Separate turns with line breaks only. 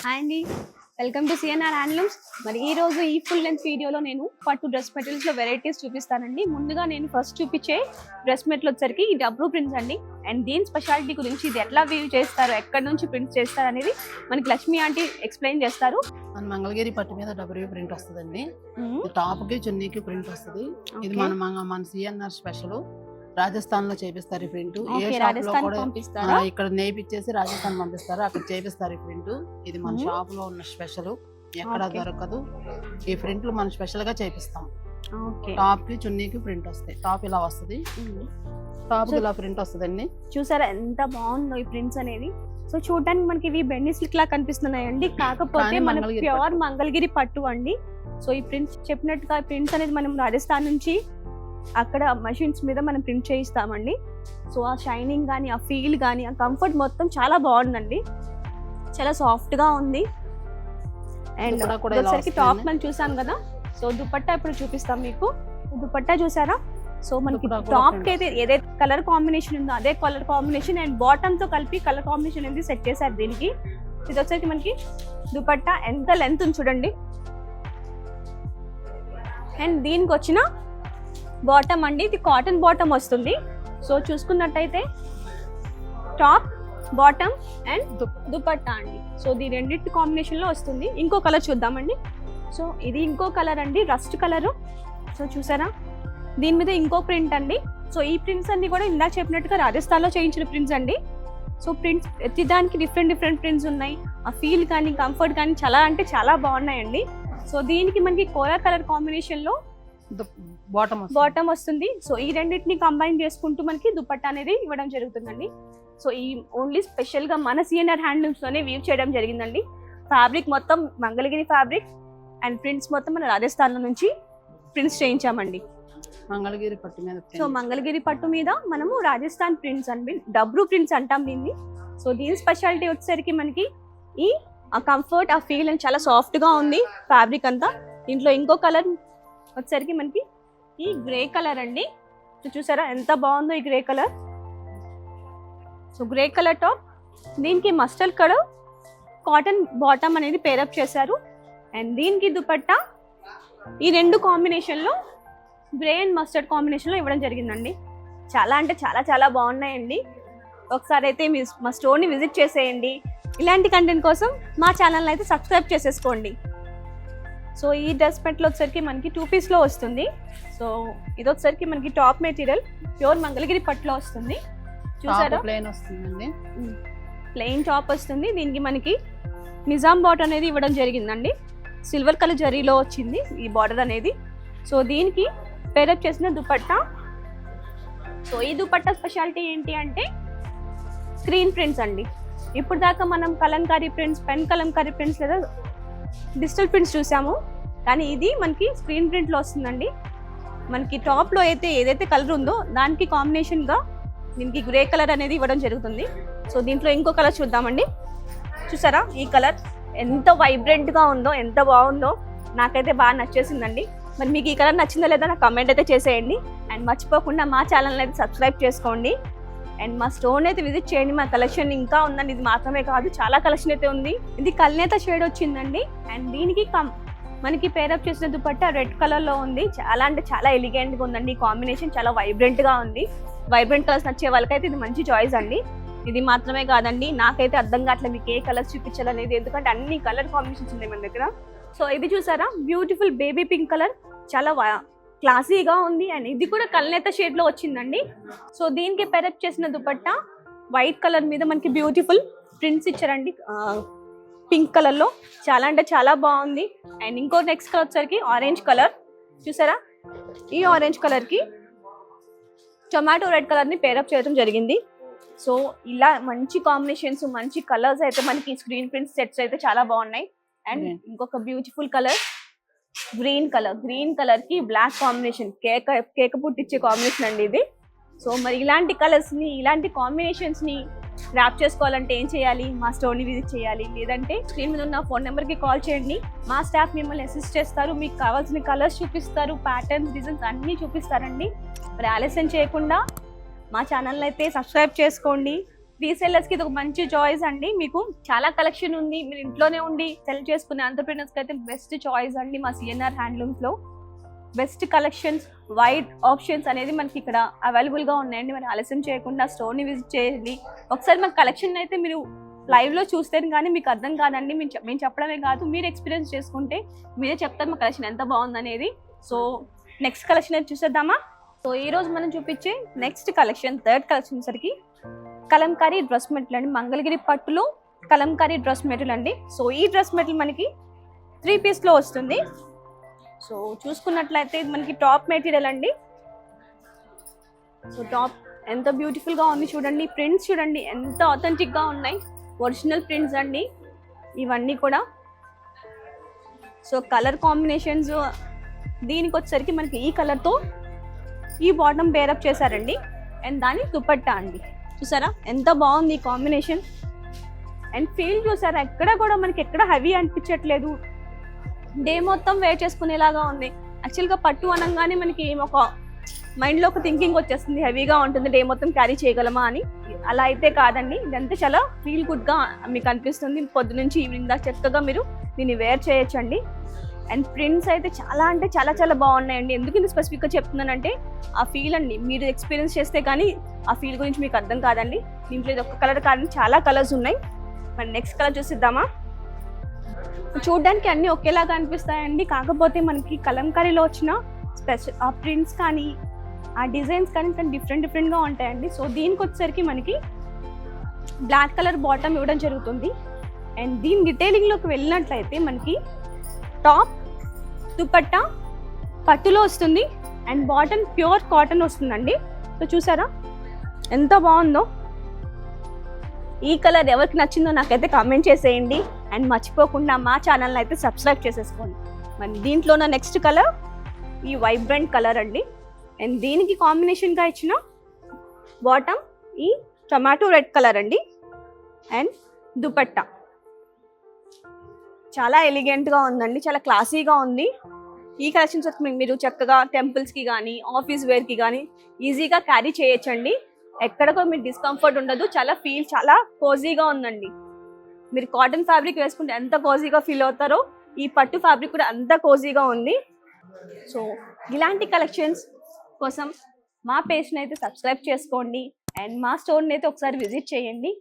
Hi అండి, welcome to CNR handlooms. మరి ఈ రోజు ఈ ఫుల్ లెంత్ వీడియోలో నేను పట్టు డ్రెస్ మెటీరియల్స్ లో వెరైటీస్ చూపిస్తానండి. ముందుగా నేను ఫస్ట్ చూపించే డ్రెస్ మెటీరియల్ వచ్చరికి ఈ డబ్రూ ప్రింట్స్ అండి. అండ్ దీని స్పెషాలిటీ గురించి, ఇది ఎట్లా వీవ్ చేస్తారు, ఎక్కడి నుంచి ప్రింట్స్ చేస్తారు అనేది మనకి లక్ష్మి ఆంటీ ఎక్స్ప్లెయిన్ చేస్తారు.
మన మంగళగిరి పట్టు మీద డబ్ల్యూ ప్రింట్ వస్తుందండి. టాప్ కి చున్నీకి ప్రింట్ వస్తుంది. ఇది మన సిఎన్ఆర్ స్పెషల్. రాజస్థాన్ లో చేపిస్తారు ఈ ప్రింట్. ఏ షాప్ లో కూడా ఇక్కడ నేపిచ్చేసి రాజస్థాన్ పంపిస్తారు, అక్కడ చేపిస్తారు ఈ ప్రింట్. ఇది మన షాప్ లో ఉన్న స్పెషల్, ఎక్కడ దొరకదు. ఈ ప్రింట్లు మనం స్పెషల్ గా చేపిస్తాం. టాప్ కి చున్నీకి ప్రింట్ వస్తాయి. టాప్ ఇలా వస్తుంది, టాప్ ఇలా ప్రింట్ వస్తుందండి.
చూసారా ఎంత బాగుందో ఈ ప్రింట్స్ అనేది. సో చూడడానికి మనకి ఇవి బెండి సిల్క్ లా కనిపిస్తున్నాయండి, కాకపోతే మన ప్యూర్ మంగళగిరి పట్టు అండి. సో ఈ ప్రింట్స్ చెప్పినట్టుగా ప్రింట్స్ అనేది మనం రాజస్థాన్ నుంచి అక్కడ మషిన్స్ మీద మనం ప్రింట్ చేయిస్తామండి. సో ఆ షైనింగ్ కానీ, ఆ ఫీల్ కానీ, ఆ కంఫర్ట్ మొత్తం చాలా బాగుందండి. చాలా సాఫ్ట్ గా ఉంది. అండ్ ఒకసారికి టాప్ మనం చూసాం కదా, సో దుపట్టా ఇప్పుడు చూపిస్తాం మీకు. దుపట్టా చూసారా? సో మనకి టాప్ కి అయితే ఏదైతే కలర్ కాంబినేషన్ ఉందో అదే కలర్ కాంబినేషన్ అండ్ బాటమ్ తో కలిపి కలర్ కాంబినేషన్ అనేది సెట్ చేశారు దీనికి. ఇది వచ్చేసి మనకి దుపట్టా ఎంత లెంత్ ఉంది చూడండి. అండ్ దీనికి వచ్చిన బాటమ్ అండి, ఇది కాటన్ బాటమ్ వస్తుంది. సో చూసుకున్నట్టయితే టాప్, బాటమ్ అండ్ దుపట్టా అండి. సో ఇది రెండింటి కాంబినేషన్ లో వస్తుంది. ఇంకో కలర్ చూద్దామండి. సో ఇది ఇంకో కలర్ అండి, రస్ట్ కలరు. సో చూసారా, దీని మీద ఇంకో ప్రింట్ అండి. సో ఈ ప్రింట్స్ అన్ని కూడా ఇందాక చెప్పినట్టుగా రాజస్థాన్ లో చేయించిన ప్రింట్స్ అండి. సో ప్రింట్స్ ప్రతిదానికి డిఫరెంట్ ప్రింట్స్ ఉన్నాయి. ఆ ఫీల్ కానీ, కంఫర్ట్ కానీ చాలా అంటే చాలా బాగున్నాయండి. సో దీనికి మనకి కోలా కలర్ కాంబినేషన్ లో బాటమ్ వస్తుంది. సో ఈ రెండింటిని కంబైన్ చేసుకుంటూ మనకి దుపట్టా అనేది ఇవ్వడం జరుగుతుందండి. సో ఈ ఓన్లీ స్పెషల్ గా మన సిఎన్ఆర్ హ్యాండ్లూమ్స్ లోనే వీవ్ చేయడం జరిగిందండి. ఫ్యాబ్రిక్ మొత్తం మంగళగిరి ఫ్యాబ్రిక్ అండ్ ప్రింట్స్ మొత్తం మన రాజస్థాన్ నుంచి ప్రింట్స్ చేయించామండి.
మంగళగిరి పట్టు మీద.
సో మంగళగిరి పట్టు మీద మనము రాజస్థాన్ ప్రింట్స్ అండి, డబ్రూ ప్రింట్స్ అంటాం దీన్ని. సో దీని స్పెషాలిటీ వచ్చేసరికి మనకి ఈ కంఫర్ట్, ఆ ఫీల్ అని చాలా సాఫ్ట్ గా ఉంది ఫ్యాబ్రిక్ అంతా. దీంట్లో ఇంకో కలర్ వచ్చేసరికి మనకి ఈ గ్రే కలర్ అండి. చూసారా ఎంత బాగుందో ఈ grey colour. So grey colour top, దీనికి మస్టర్డ్ కలర్ కాటన్ బాటమ్ అనేది పేరప్ చేశారు. అండ్ దీనికి దుపట్టా ఈ రెండు కాంబినేషన్లో గ్రే అండ్ మస్టర్డ్ కాంబినేషన్లో ఇవ్వడం జరిగిందండి. చాలా అంటే చాలా బాగున్నాయండి. ఒకసారి అయితే మా స్టోర్ని విజిట్ చేసేయండి. ఇలాంటి కంటెంట్ కోసం మా ఛానల్ని అయితే సబ్స్క్రైబ్ చేసేసుకోండి. సో ఈ డ్రెస్ మెటీరియల్ వచ్చేసరికి మనకి 2 పీస్లో వస్తుంది. సో ఇది వచ్చేసరికి మనకి టాప్ మెటీరియల్ ప్యూర్ మంగళగిరి పట్టులో వస్తుంది. చూసారా,
ప్లెయిన్ వస్తుందండి,
ప్లెయిన్ టాప్ వస్తుంది. దీనికి మనకి నిజాం బార్డర్ అనేది ఇవ్వడం జరిగిందండి. సిల్వర్ కలర్ జరీలో వచ్చింది ఈ బార్డర్ అనేది. సో దీనికి పేరప్ చేసిన దుపట్టా. సో ఈ దుపట్టా స్పెషాలిటీ ఏంటి అంటే స్క్రీన్ ప్రింట్స్ అండి. ఇప్పుడు దాకా మనం Kalamkari prints, pen Kalamkari prints లేదా డిజిటల్ ప్రింట్స్ చూసాము, కానీ ఇది మనకి స్క్రీన్ ప్రింట్లో వస్తుందండి. మనకి టాప్లో అయితే ఏదైతే కలర్ ఉందో దానికి కాంబినేషన్గా దీనికి గ్రే కలర్ అనేది ఇవ్వడం జరుగుతుంది. సో దీంట్లో ఇంకో కలర్ చూద్దామండి. చూసారా ఈ కలర్ ఎంత వైబ్రెంట్గా ఉందో, ఎంత బాగుందో, నాకైతే బాగా నచ్చేసిందండి. మరి మీకు ఈ కలర్ నచ్చిందో లేదా నాకు కమెంట్ అయితే చేసేయండి. అండ్ మర్చిపోకుండా మా ఛానల్ని అయితే సబ్స్క్రైబ్ చేసుకోండి. అండ్ మా స్టోర్ అయితే విజిట్ చేయండి. మా కలెక్షన్ ఇంకా ఉందండి, ఇది మాత్రమే కాదు, చాలా కలెక్షన్ అయితే ఉంది. ఇది కల్నేత షేడ్ వచ్చిందండి. అండ్ దీనికి మనకి పేరప్ చేసిన దుపట్టా రెడ్ కలర్ లో ఉంది. చాలా అంటే చాలా ఎలిగెంట్ గా ఉందండి. ఈ కాంబినేషన్ చాలా వైబ్రెంట్ గా ఉంది. వైబ్రెంట్ కలర్స్ నచ్చే వాళ్ళకైతే ఇది మంచి చాయిస్ అండి. ఇది మాత్రమే కాదండి, నాకైతే అర్థం కావట్లేదు మీకు ఏ కలర్స్ చూపించాలనేది, ఎందుకంటే అన్ని కలర్ కాంబినేషన్స్ ఉన్నాయి మన దగ్గర. సో ఇది చూసారా, బ్యూటిఫుల్ బేబీ పింక్ కలర్, చాలా క్లాసీగా ఉంది. అండ్ ఇది కూడా కల్నేత షేడ్ లో వచ్చిందండి. సో దీనికి పేరప్ చేసిన దుపట్టా వైట్ కలర్ మీద మనకి బ్యూటిఫుల్ ప్రింట్స్ ఇచ్చారండి పింక్ కలర్ లో. చాలా అంటే చాలా బాగుంది. అండ్ ఇంకో నెక్స్ట్ కలర్ వచ్చరికి ఆరెంజ్ కలర్. చూసారా, ఈ ఆరెంజ్ కలర్ కి టొమాటో రెడ్ కలర్ ని పేరప్ చేయడం జరిగింది. సో ఇలా మంచి కాంబినేషన్స్, మంచి కలర్స్ అయితే మనకి స్క్రీన్ ప్రింట్స్ సెట్స్ అయితే చాలా బాగున్నాయి. అండ్ ఇంకొక బ్యూటిఫుల్ కలర్ గ్రీన్ కలర్ కి బ్లాక్ కాంబినేషన్, కేక పుట్టించే కాంబినేషన్ అండి ఇది. సో మరి ఇలాంటి కలర్స్ ని, ఇలాంటి కాంబినేషన్స్ ని గ్రాప్ చేసుకోవాలంటే ఏం చేయాలి? మా స్టోర్ ని విజిట్ చేయాలి, లేదంటే స్క్రీన్ మీద ఉన్న ఫోన్ నెంబర్ కి కాల్ చేయండి. మా స్టాఫ్ మిమ్మల్ని అసిస్ట్ చేస్తారు, మీకు కావాల్సిన కలర్స్ చూపిస్తారు, ప్యాటర్న్స్, డిజైన్స్ అన్ని చూపిస్తారండి. మరి ఆలస్యం చేయకుండా మా ఛానల్ అయితే సబ్స్క్రైబ్ చేసుకోండి. రీసెల్లర్స్ కి ఇది ఒక మంచి చాయిస్ అండి. మీకు చాలా కలెక్షన్ ఉంది, మీరు ఇంట్లోనే ఉండి సెల్ చేసుకునే ఎంటర్‌ప్రెన్యూర్స్ కి అయితే బెస్ట్ చాయిస్ అండి. మా సిఎన్ఆర్ హ్యాండ్లూమ్స్ లో బెస్ట్ కలెక్షన్స్, వైడ్ ఆప్షన్స్ అనేది మనకి ఇక్కడ అవైలబుల్ గా ఉన్నాయండి. మరి ఆలస్యం చేయకుండా స్టోర్ ని విజిట్ చేయండి. ఒకసారి మన కలెక్షన్ అయితే మీరు లైవ్ లో చూస్తే కానీ మీకు అర్థం కాదండి. మేము చెప్పడమే కాదు, మీరు ఎక్స్పీరియన్స్ చేసుకుంటే మీరే చెప్తారు మా కలెక్షన్ ఎంత బాగుందనేది. సో నెక్స్ట్ కలెక్షన్ అయితే చూసేద్దామా. సో ఈ రోజు మనం చూపించే నెక్స్ట్ కలెక్షన్, థర్డ్ కలెక్షన్ సరికి కలంకారీ డ్రెస్ మెటీరియల్ అండి. మంగళగిరి పట్టులో కలంకారీ డ్రెస్ మెటీరియల్ అండి. సో ఈ డ్రెస్ మెటీరియల్ మనకి 3 పీస్ లో వస్తుంది. సో చూసుకున్నట్లయితే ఇది మనకి టాప్ మెటీరియల్ అండి. సో టాప్ ఎంత బ్యూటిఫుల్ గా ఉంది చూడండి, ప్రింట్స్ చూడండి ఎంత ఆథెంటిక్ గా ఉన్నాయి, ఒరిజినల్ ప్రింట్స్ అండి ఇవన్నీ కూడా. సో కలర్ కాంబినేషన్స్ దీనికి వచ్చేసరికి మనకి ఈ కలర్ తో ఈ బాటమ్ బేరప్ చేశారండి. అండ్ దాని దుపట్టా అండి, చూసారా ఎంత బాగుంది ఈ కాంబినేషన్. అండ్ ఫీల్ చూసారా, ఎక్కడ కూడా మనకి ఎక్కడ హెవీ అనిపించట్లేదు, డే మొత్తం వేర్ చేసుకునేలాగా ఉంది. యాక్చువల్గా పట్టు అనగానే మనకి ఒక మైండ్లో ఒక థింకింగ్ వచ్చేస్తుంది, హెవీగా ఉంటుంది, డే మొత్తం క్యారీ చేయగలమా అని. అలా అయితే కాదండి, ఇదంతా చాలా ఫీల్ గుడ్గా మీకు అనిపిస్తుంది. పొద్దు నుంచి ఈవినింగ్ దాకా చక్కగా మీరు దీన్ని వేర్ చేయొచ్చండి. అండ్ ప్రింట్స్ అయితే చాలా అంటే చాలా చాలా బాగున్నాయండి. ఎందుకు ఇది స్పెసిఫిక్గా చెప్తున్నానంటే ఆ ఫీల్ అండి, మీరు ఎక్స్పీరియన్స్ చేస్తే కానీ ఆ ఫీల్ గురించి మీకు అర్థం కాదండి. దీంట్లో ఇది ఒక్క కలర్ కాదని చాలా కలర్స్ ఉన్నాయి. మరి నెక్స్ట్ కలర్ చూసిద్దామా. చూడడానికి అన్నీ ఒకేలాగా అనిపిస్తాయండి, కాకపోతే మనకి కలంకారీలో వచ్చిన స్పెషల్ ఆ ప్రింట్స్ కానీ ఆ డిజైన్స్ కానీ డిఫరెంట్గా ఉంటాయండి. సో దీనికి వచ్చేసరికి మనకి బ్లాక్ కలర్ బాటమ్ ఇవ్వడం జరుగుతుంది. అండ్ దీని డీటెయిలింగ్లోకి వెళ్ళినట్లయితే మనకి టాప్ దుపట్టా పట్టులో వస్తుంది అండ్ బాటమ్ ప్యూర్ కాటన్ వస్తుందండి. సో చూసారా ఎంత బాగుందో. ఈ కలర్ ఎవరికి నచ్చిందో నాకైతే కామెంట్ చేసేయండి. అండ్ మర్చిపోకుండా మా ఛానల్ని అయితే సబ్స్క్రైబ్ చేసేసుకోండి. మరి దీంట్లోన నెక్స్ట్ కలర్ ఈ వైబ్రెంట్ కలర్ అండి. అండ్ దీనికి కాంబినేషన్గా ఇచ్చిన బాటమ్ ఈ టమాటో రెడ్ కలర్ అండి. అండ్ దుపట్టా చాలా ఎలిగెంట్గా ఉందండి, చాలా క్లాసీగా ఉంది. ఈ కలెక్షన్స్ మీరు చక్కగా టెంపుల్స్కి కానీ ఆఫీస్ వేర్కి కానీ ఈజీగా క్యారీ చేయొచ్చండి. ఎక్కడికో మీరు డిస్కంఫర్ట్ ఉండదు, చాలా ఫీల్ చాలా కోజీగా ఉందండి. మీరు కాటన్ ఫ్యాబ్రిక్ వేసుకుంటే ఎంత కోజీగా ఫీల్ అవుతారో ఈ పట్టు ఫ్యాబ్రిక్ కూడా అంత కోజీగా ఉంది. సో ఇలాంటి కలెక్షన్స్ కోసం మా పేజ్ని అయితే సబ్స్క్రైబ్ చేసుకోండి అండ్ మా స్టోర్ని అయితే ఒకసారి విజిట్ చేయండి.